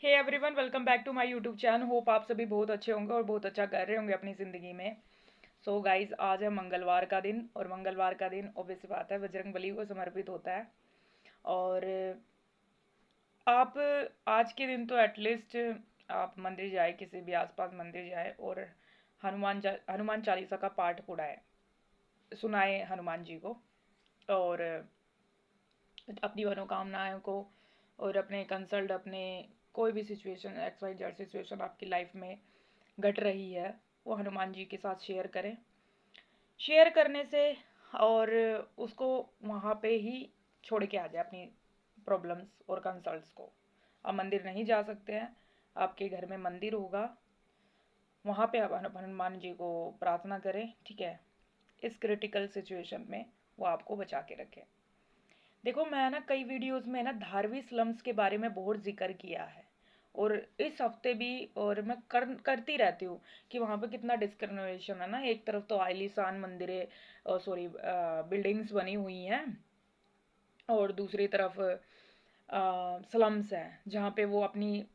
Hey everyone, welcome back to my YouTube channel. Hope आप सभी बहुत अच्छे होंगे और बहुत अच्छा कर रहे होंगे अपनी ज़िंदगी में। सो गाइज, आज है मंगलवार का दिन और मंगलवार का दिन ऑब्वियस बात है बजरंग बली को समर्पित होता है। और आप आज के दिन तो एटलीस्ट आप मंदिर जाए, किसी भी आसपास मंदिर जाए और हनुमान चालीसा का पाठ पढ़ाए, सुनाए हनुमान जी को। और अपनी मनोकामनाओं को और अपने कंसल्ट, अपने कोई भी situation, x y z situation आपकी लाइफ में घट रही है, वो हनुमान जी के साथ शेयर करें। शेयर करने से और उसको वहाँ पे ही छोड़ के आ जाए अपनी प्रॉब्लम्स और कंसल्ट्स को। आप मंदिर नहीं जा सकते हैं, आपके घर में मंदिर होगा, वहाँ पे आप हनुमान जी को प्रार्थना करें, ठीक है। इस क्रिटिकल सिचुएशन में वो आपको बचा के रखें। देखो, मैं ना कई वीडियोस में ना धारवी स्लम्स के बारे में बहुत जिक्र किया है और इस हफ्ते भी, और मैं करती रहती हूँ कि वहाँ पे कितना डिस्क्रिमिनेशन है ना। एक तरफ तो आलीशान मंदिरें, सॉरी, बिल्डिंग्स बनी हुई हैं और दूसरी तरफ स्लम्स हैं जहाँ पे वो अपनी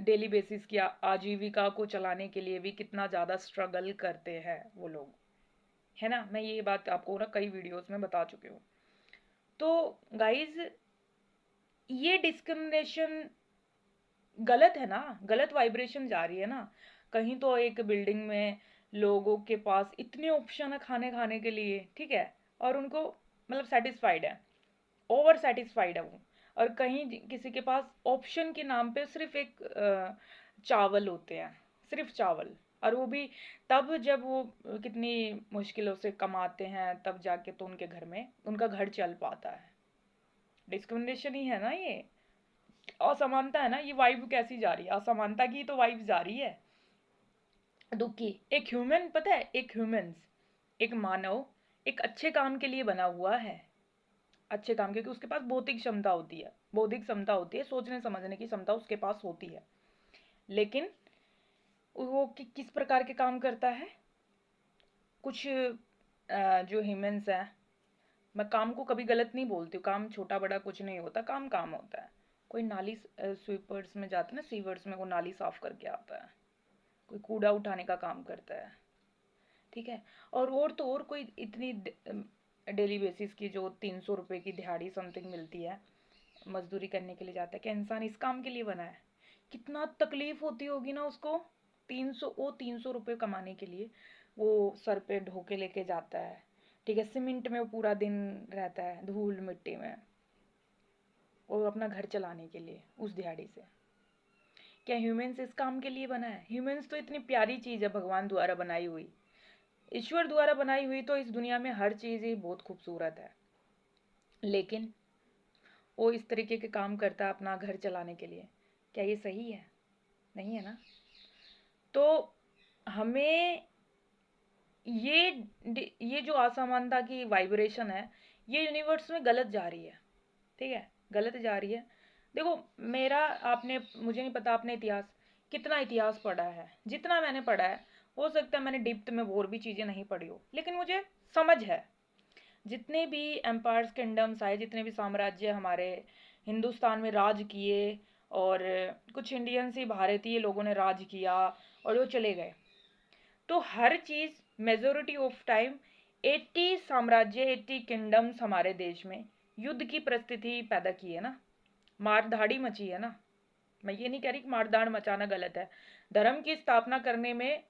डेली बेसिस की आजीविका को चलाने के लिए भी कितना ज़्यादा स्ट्रगल करते हैं वो लोग, है ना। मैं ये बात आपको ना कई वीडियोस में बता चुकी हूँ। तो गाइज, ये डिस्क्रिमिनेशन गलत है ना, गलत वाइब्रेशन जा रही है ना। कहीं तो एक बिल्डिंग में लोगों के पास इतने ऑप्शन है खाने खाने के लिए, ठीक है, और उनको मतलब सेटिस्फाइड है, ओवर सेटिस्फाइड है वो। और कहीं किसी के पास ऑप्शन के नाम पे सिर्फ एक चावल होते हैं, सिर्फ चावल। और वो भी तब जब वो कितनी मुश्किलों से कमाते हैं, तब जाके तो उनके घर में उनका घर चल पाता है। डिस्क्रिमिनेशन ही है ना ये, असमानता है ना। ये वाइब कैसी जा रही है, असमानता की तो वाइब जा रही है, दुख की। एक ह्यूमन, पता है, एक ह्यूमंस, एक मानव एक अच्छे काम के लिए बना हुआ है। अच्छे काम, क्योंकि उसके पास बौद्धिक क्षमता होती है, बौद्धिक क्षमता होती है, सोचने समझने की क्षमता उसके पास होती है। लेकिन वो किस प्रकार के काम करता है। कुछ जो ह्यूमंस हैं, मैं काम को कभी गलत नहीं बोलती हूँ, काम छोटा बड़ा कुछ नहीं होता, काम काम होता है। कोई नाली स्वीपर्स में जाता है ना, सीवर्स में, वो नाली साफ करके आता है। कोई कूड़ा उठाने का काम करता है, ठीक है। और तो और कोई इतनी डेली बेसिस की जो 300 रुपये की दिहाड़ी समथिंग मिलती है, मजदूरी करने के लिए जाता है। क्या इंसान इस काम के लिए बना है? कितना तकलीफ होती होगी ना उसको। 300 रुपये कमाने के लिए वो सर पे ढोके लेके जाता है, ठीक है। सीमेंट में वो पूरा दिन रहता है, धूल मिट्टी में, और अपना घर चलाने के लिए उस दिहाड़ी से। क्या ह्यूमंस इस काम के लिए बना है? ह्यूमंस तो इतनी प्यारी चीज़ है, भगवान द्वारा बनाई हुई, ईश्वर द्वारा बनाई हुई। तो इस दुनिया में हर चीज़ ही बहुत खूबसूरत है, लेकिन वो इस तरीके के काम करता है अपना घर चलाने के लिए। क्या ये सही है? नहीं है ना। तो हमें ये जो असमानता की वाइब्रेशन है, ये यूनिवर्स में गलत जा रही है, ठीक है, गलत जा रही है। देखो, मेरा, आपने, मुझे नहीं पता आपने इतिहास, कितना इतिहास पढ़ा है। जितना मैंने पढ़ा है, हो सकता है मैंने डिप्थ में और भी चीज़ें नहीं पढ़ी हो, लेकिन मुझे समझ है। जितने भी एम्पायर्स, किंगडम्स आए, जितने भी साम्राज्य हमारे हिंदुस्तान में राज किए, और कुछ इंडियन से भारतीय लोगों ने राज किया और वो चले गए, तो हर चीज़, मेजोरिटी ऑफ टाइम 80 साम्राज्य, 80 किंगडम्स हमारे देश में युद्ध की परिस्थिति पैदा की है ना, मारधाड़ी मची है ना। मैं ये नहीं कह रही कि मारधाड़ मचाना गलत है। धर्म की स्थापना करने में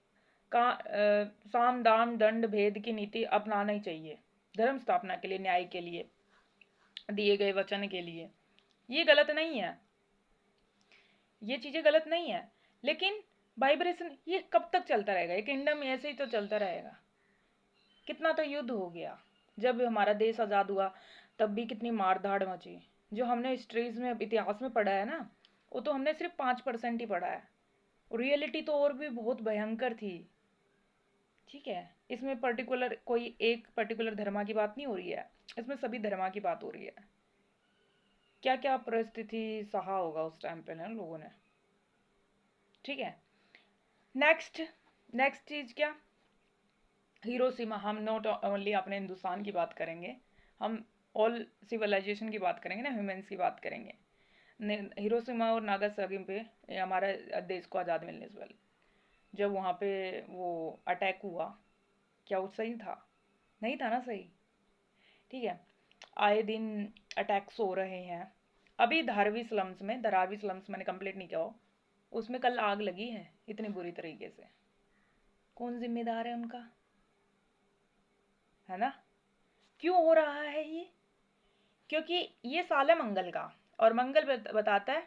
साम दाम दंड भेद की नीति अपनाना ही चाहिए, धर्म स्थापना के लिए, न्याय के लिए, दिए गए वचन के लिए। ये गलत नहीं है, ये चीज़ें गलत नहीं है। लेकिन वाइब्रेशन ये कब तक चलता रहेगा? ये किंगडम ऐसे ही तो चलता रहेगा। कितना तो युद्ध हो गया, जब हमारा देश आज़ाद हुआ तब भी कितनी मारधाड़ मची। जो हमने हिस्ट्रीज में, इतिहास में पढ़ा है ना, वो तो हमने सिर्फ 5% ही पढ़ा है। रियलिटी तो और भी बहुत भयंकर थी, ठीक है। इसमें पर्टिकुलर कोई एक पर्टिकुलर धर्मा की बात नहीं हो रही है, इसमें सभी धर्मा की बात हो रही है। क्या क्या परिस्थिति सहा होगा उस टाइम पे ना लोगों ने, ठीक है। नेक्स्ट, नेक्स्ट चीज क्या? हिरोशिमा। हम नॉट ओनली अपने हिंदुस्तान की बात करेंगे, हम ऑल सिविलाइजेशन की बात करेंगे ना, ह्यूमंस की बात करेंगे। हिरोशिमा और नागासाकी पे, ये हमारा देश को आज़ाद मिलने से पहले जब वहाँ पे वो अटैक हुआ, क्या वो सही था? नहीं था ना सही। ठीक है, आए दिन अटैक्स हो रहे हैं। अभी धारावी स्लम्स मैंने कंप्लीट नहीं किया हो, उसमें कल आग लगी है इतनी बुरी तरीके से। कौन जिम्मेदार है उनका? है ना? क्यों हो रहा है ये? क्योंकि ये साल है मंगल का, और मंगल बताता है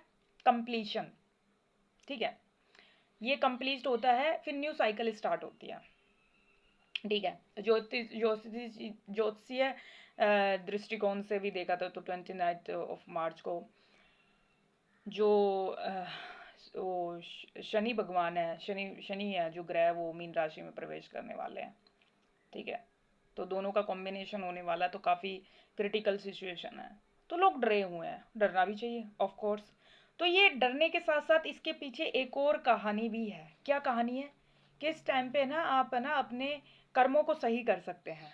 कंप्लीशन। ठीक है, ये कंप्लीट होता है, फिर न्यू साइकिल स्टार्ट होती है। ठीक है, ज्योतिषीय दृष्टिकोण से भी देखा था तो 29 ऑफ मार्च को जो वो शनि भगवान है, शनि है जो ग्रह, वो मीन राशि में प्रवेश करने वाले हैं। ठीक है, तो दोनों का कॉम्बिनेशन होने वाला है, तो काफ़ी क्रिटिकल सिचुएशन है। तो लोग डरे हुए हैं, डरना भी चाहिए ऑफ कोर्स। तो ये डरने के साथ साथ इसके पीछे एक और कहानी भी है। क्या कहानी है? कि इस टाइम पे ना आप है ना अपने कर्मों को सही कर सकते हैं,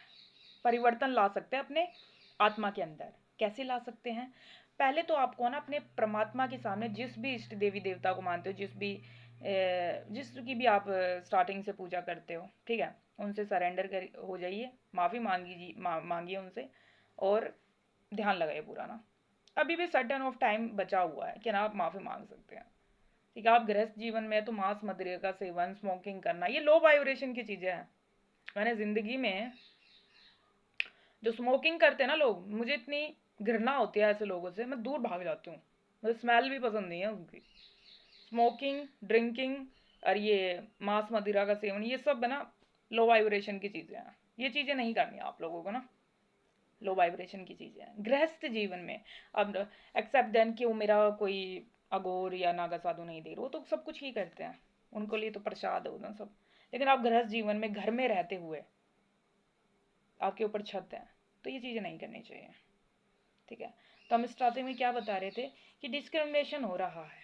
परिवर्तन ला सकते हैं अपने आत्मा के अंदर। कैसे ला सकते हैं? पहले तो आपको ना अपने परमात्मा के सामने, जिस भी इष्ट देवी देवता को मानते हो, जिसकी भी आप स्टार्टिंग से पूजा करते हो, ठीक है, उनसे सरेंडर कर हो जाइए, माफ़ी मांगिए उनसे, और ध्यान लगाइए पूरा ना। अभी भी सर्टन ऑफ टाइम बचा हुआ है कि ना आप माफ़ी मांग सकते हैं। ठीक है, आप गृहस्थ जीवन में तो मांस मदिरा का सेवन, स्मोकिंग करना, ये लो वाइब्रेशन की चीज़ें हैं। मैंने ज़िंदगी में जो स्मोकिंग करते हैं ना लोग, मुझे इतनी घृणा होती है ऐसे लोगों से, मैं दूर भाग जाती हूँ। मुझे स्मेल भी पसंद नहीं है उनकी। स्मोकिंग, ड्रिंकिंग और ये मांस मदिरा का सेवन, ये सब है ना लो वाइब्रेशन की चीज़ें हैं। ये चीज़ें नहीं करनी आप लोगों को ना, लो वाइब्रेशन की चीज़ें हैं गृहस्थ जीवन में। अब एक्सेप्ट देन कि वो मेरा कोई अघोर या नागा साधु नहीं दे रहे, वो तो सब कुछ ही करते हैं, उनको लिए तो प्रसाद हो ना सब। लेकिन आप गृहस्थ जीवन में घर में रहते हुए, आपके ऊपर छत है, तो ये चीज़ें नहीं करनी चाहिए। ठीक है, तो हम स्टार्टिंग में क्या बता रहे थे कि डिस्क्रिमिनेशन हो रहा है,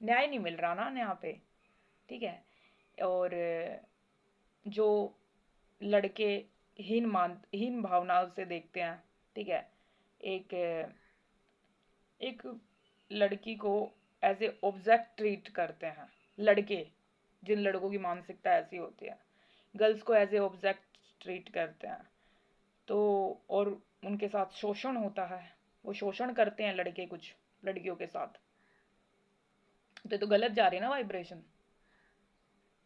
न्याय नहीं मिल रहा ना यहाँ पे। ठीक है, और जो लड़के हीन भावनाओं से देखते हैं, ठीक है, एक एक लड़की को एज ए ऑब्जेक्ट ट्रीट करते हैं लड़के, जिन लड़कों की मानसिकता ऐसी होती है, गर्ल्स को एज ए ऑब्जेक्ट ट्रीट करते हैं। तो और उनके साथ शोषण होता है, वो शोषण करते हैं लड़के कुछ लड़कियों के साथ। तो गलत जा रही है ना वाइब्रेशन।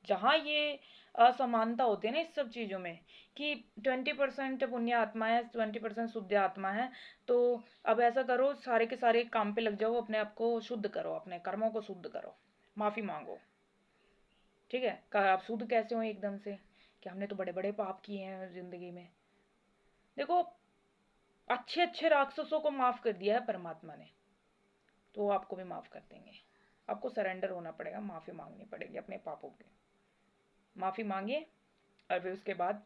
जहाँ ये असमानता होती है ना इस सब चीज़ों में, कि 20% पुण्य आत्मा है, 20% शुद्ध आत्मा है, तो अब ऐसा करो, सारे के सारे काम पे लग जाओ, अपने आप को शुद्ध करो, अपने कर्मों को शुद्ध करो, माफ़ी मांगो। ठीक है, आप शुद्ध कैसे हो एकदम से? कि हमने तो बड़े बड़े पाप किए हैं जिंदगी में। देखो, अच्छे अच्छे राक्षसों को माफ़ कर दिया है परमात्मा ने, तो वो आपको भी माफ़ कर देंगे। आपको सरेंडर होना पड़ेगा, माफ़ी मांगनी पड़ेगी अपने पापों की। माफ़ी मांगिए, और फिर उसके बाद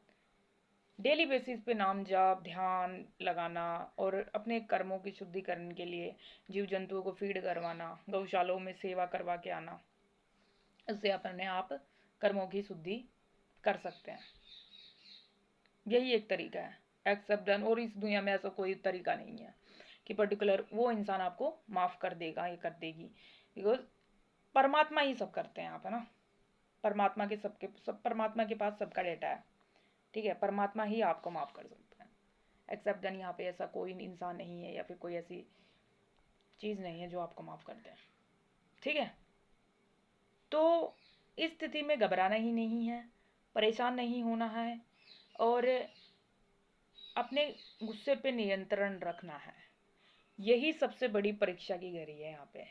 डेली बेसिस पे नाम जाप, ध्यान लगाना, और अपने कर्मों की शुद्धिकरण के लिए जीव जंतुओं को फीड करवाना, गौशालों में सेवा करवा के आना, इससे अपने आप कर्मों की शुद्धि कर सकते हैं। यही एक तरीका है, एक्सेप्ट डन। और इस दुनिया में ऐसा कोई तरीका नहीं है कि पर्टिकुलर वो इंसान आपको माफ़ कर देगा या कर देगी, बिकॉज परमात्मा ही सब करते हैं आप, है ना। परमात्मा के पास सबका डेटा है। ठीक है, परमात्मा ही आपको माफ़ कर सकता है। एक्सेप्ट देन यहाँ पे ऐसा कोई इंसान नहीं है या फिर कोई ऐसी चीज़ नहीं है जो आपको माफ़ कर दे। ठीक है, तो इस स्थिति में घबराना ही नहीं है, परेशान नहीं होना है, और अपने गुस्से पे नियंत्रण रखना है। यही सबसे बड़ी परीक्षा की घड़ी है यहाँ पे।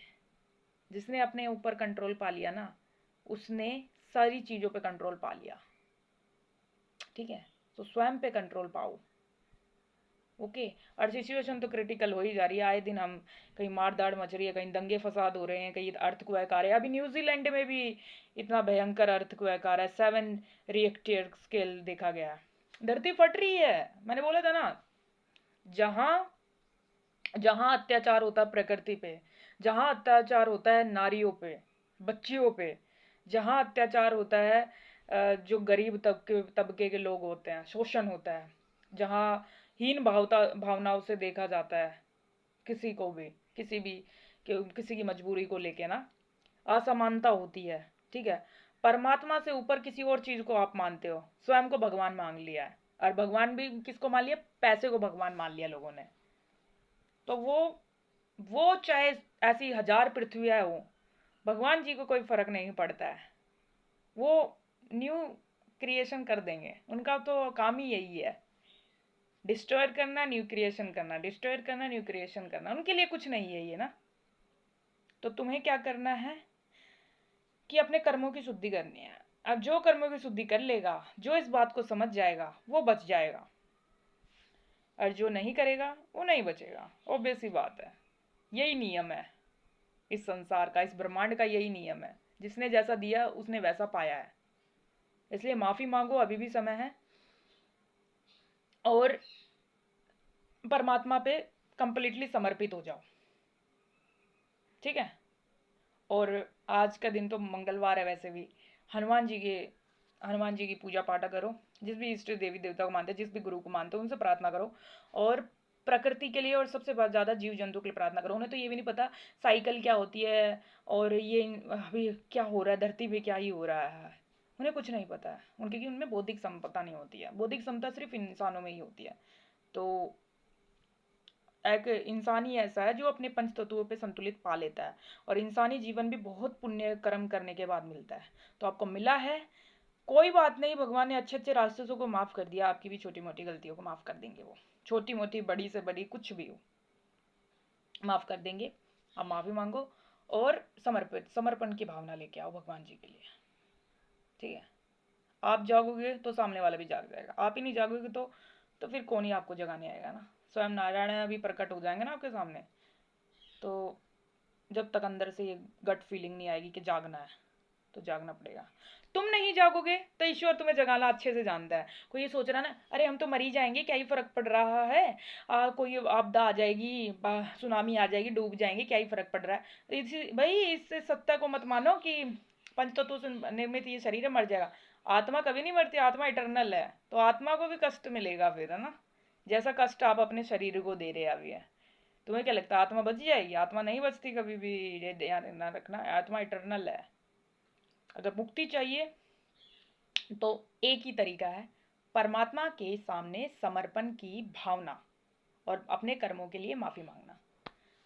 जिसने अपने ऊपर कंट्रोल पा लिया ना, उसने सारी चीज़ों पे कंट्रोल पा लिया। ठीक है, तो स्वयं पे कंट्रोल पाओ। ओके, और सिचुएशन तो क्रिटिकल हो ही जा रही है। आए दिन हम कहीं मार दाड़ मच रही है, कहीं दंगे फसाद हो रहे हैं, कहीं अर्थक्वेक आ रहे हैं। अभी न्यूजीलैंड में भी इतना भयंकर अर्थक्वेक आ रहा है, 7 रिएक्टर स्केल देखा गया। धरती फट रही है। मैंने बोला था ना, जहाँ जहाँ अत्याचार होता है प्रकृति पे, जहाँ अत्याचार होता है नारियों पे, बच्चियों पे, जहाँ अत्याचार होता है जो गरीब तबके तबके के लोग होते हैं, शोषण होता है, जहाँ हीन भावनाओं से देखा जाता है किसी को भी, किसी भी कि किसी की मजबूरी को लेके ना असमानता होती है, ठीक है। परमात्मा से ऊपर किसी और चीज को आप मानते हो, स्वयं को भगवान मान लिया है। और भगवान भी किसको मान लिया? पैसे को भगवान मान लिया लोगों ने। तो वो चाहे ऐसी 1000 पृथ्वियां हो, भगवान जी को कोई फर्क नहीं पड़ता है। वो न्यू क्रिएशन कर देंगे, उनका तो काम ही यही है, डिस्ट्रॉय करना, न्यू क्रिएशन करना, डिस्ट्रॉय करना, न्यू क्रिएशन करना। उनके लिए कुछ नहीं है ये ना। तो तुम्हें क्या करना है कि अपने कर्मों की शुद्धि करनी है। अब जो कर्मों की शुद्धि कर लेगा, जो इस बात को समझ जाएगा, वो बच जाएगा, और जो नहीं करेगा वो नहीं बचेगा। ऑब्वियस सी बात है, यही नियम है इस संसार का, इस ब्रह्मांड का यही नियम है। जिसने जैसा दिया उसने वैसा पाया है। इसलिए माफी मांगो, अभी भी समय है, और परमात्मा पे कंप्लीटली समर्पित हो जाओ, ठीक है। और आज का दिन तो मंगलवार है, वैसे भी हनुमान जी की पूजा पाठा करो। जिस भी इष्ट देवी देवता को मानते हैं, जिस भी गुरु को मानते हो, उनसे प्रार्थना करो। और प्रकृति के लिए और सबसे ज़्यादा जीव जंतु के लिए प्रार्थना करो। उन्हें तो ये भी नहीं पता साइकिल क्या होती है, और ये अभी क्या हो रहा है धरती पे, क्या ही हो रहा है। उन्हें कुछ नहीं पता है, उनकी उनमें बौद्धिक क्षमता नहीं होती है। बौद्धिक क्षमता सिर्फ इंसानों में ही होती है। तो एक इंसान ही ऐसा है जो अपने पंच तत्वों पे संतुलित पा लेता है। और इंसानी जीवन भी बहुत पुण्य कर्म करने के बाद मिलता है। तो आपको मिला है, कोई बात नहीं, भगवान ने अच्छे अच्छे रास्तों को माफ कर दिया। आपकी भी छोटी मोटी गलतियों को माफ कर देंगे वो, छोटी मोटी बड़ी से बड़ी कुछ भी हो, माफ कर देंगे। आप माफी मांगो और समर्पण की भावना लेके आओ भगवान जी के लिए, ठीक है। आप जागोगे तो सामने वाला भी जाग जाएगा। आप ही नहीं जागोगे तो फिर कौन ही आपको जगाने आएगा ना। स्वयं नारायण अभी प्रकट हो जाएंगे ना आपके सामने। तो जब तक अंदर से ये गट फीलिंग नहीं आएगी कि जागना है, तो जागना पड़ेगा। तुम नहीं जागोगे तो ईश्वर तुम्हें जगाना अच्छे से जानता है। कोई ये सोच रहा ना, अरे हम तो मर ही जाएंगे, क्या ही फर्क पड़ रहा है, कोई आपदा आ जाएगी, सुनामी आ जाएगी, डूब जाएंगे, क्या ही फर्क पड़ रहा है। इसी भाई इस सत्ता को मत मानो कि पंच तत्वों से निर्मित ये शरीर है, मर जाएगा। आत्मा कभी नहीं मरती, आत्मा इटरनल है। तो आत्मा को भी कष्ट मिलेगा फिर, है ना। जैसा कष्ट आप अपने शरीर को दे रहे अभी है। तुम्हें क्या लगता है आत्मा बच जाएगी? आत्मा नहीं बचती कभी भी, ये ध्यान ना रखना। आत्मा इटरनल है। अगर मुक्ति चाहिए तो एक ही तरीका है, परमात्मा के सामने समर्पण की भावना और अपने कर्मों के लिए माफी मांगना।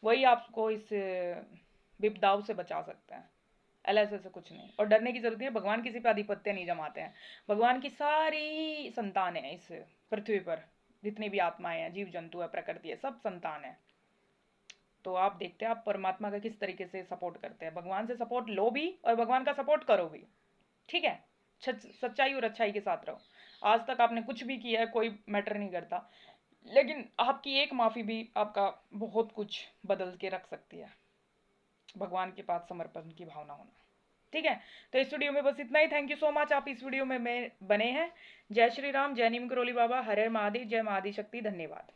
वही आपको इस विपदाओं से बचा सकता है। एलएसए से कुछ नहीं, और डरने की जरूरत नहीं है। भगवान किसी पे आधिपत्य नहीं जमाते हैं। भगवान की सारी संतान है इस पृथ्वी पर, जितनी भी आत्माएं हैं, जीव जंतु है, प्रकृति है, सब संतान है। तो आप देखते हैं आप परमात्मा का किस तरीके से सपोर्ट करते हैं। भगवान से सपोर्ट लो भी और भगवान का सपोर्ट करो भी, ठीक है। सच्चाई और अच्छाई के साथ रहो। आज तक आपने कुछ भी किया है, कोई मैटर नहीं करता, लेकिन आपकी एक माफी भी आपका बहुत कुछ बदल के रख सकती है। भगवान के पास समर्पण की भावना होना, ठीक है। तो इस वीडियो में बस इतना ही। थैंक यू सो मच, आप इस वीडियो में बने हैं। जय श्री राम, जय नीम करोली बाबा, हरे महादेव, जय महादी शक्ति, धन्यवाद।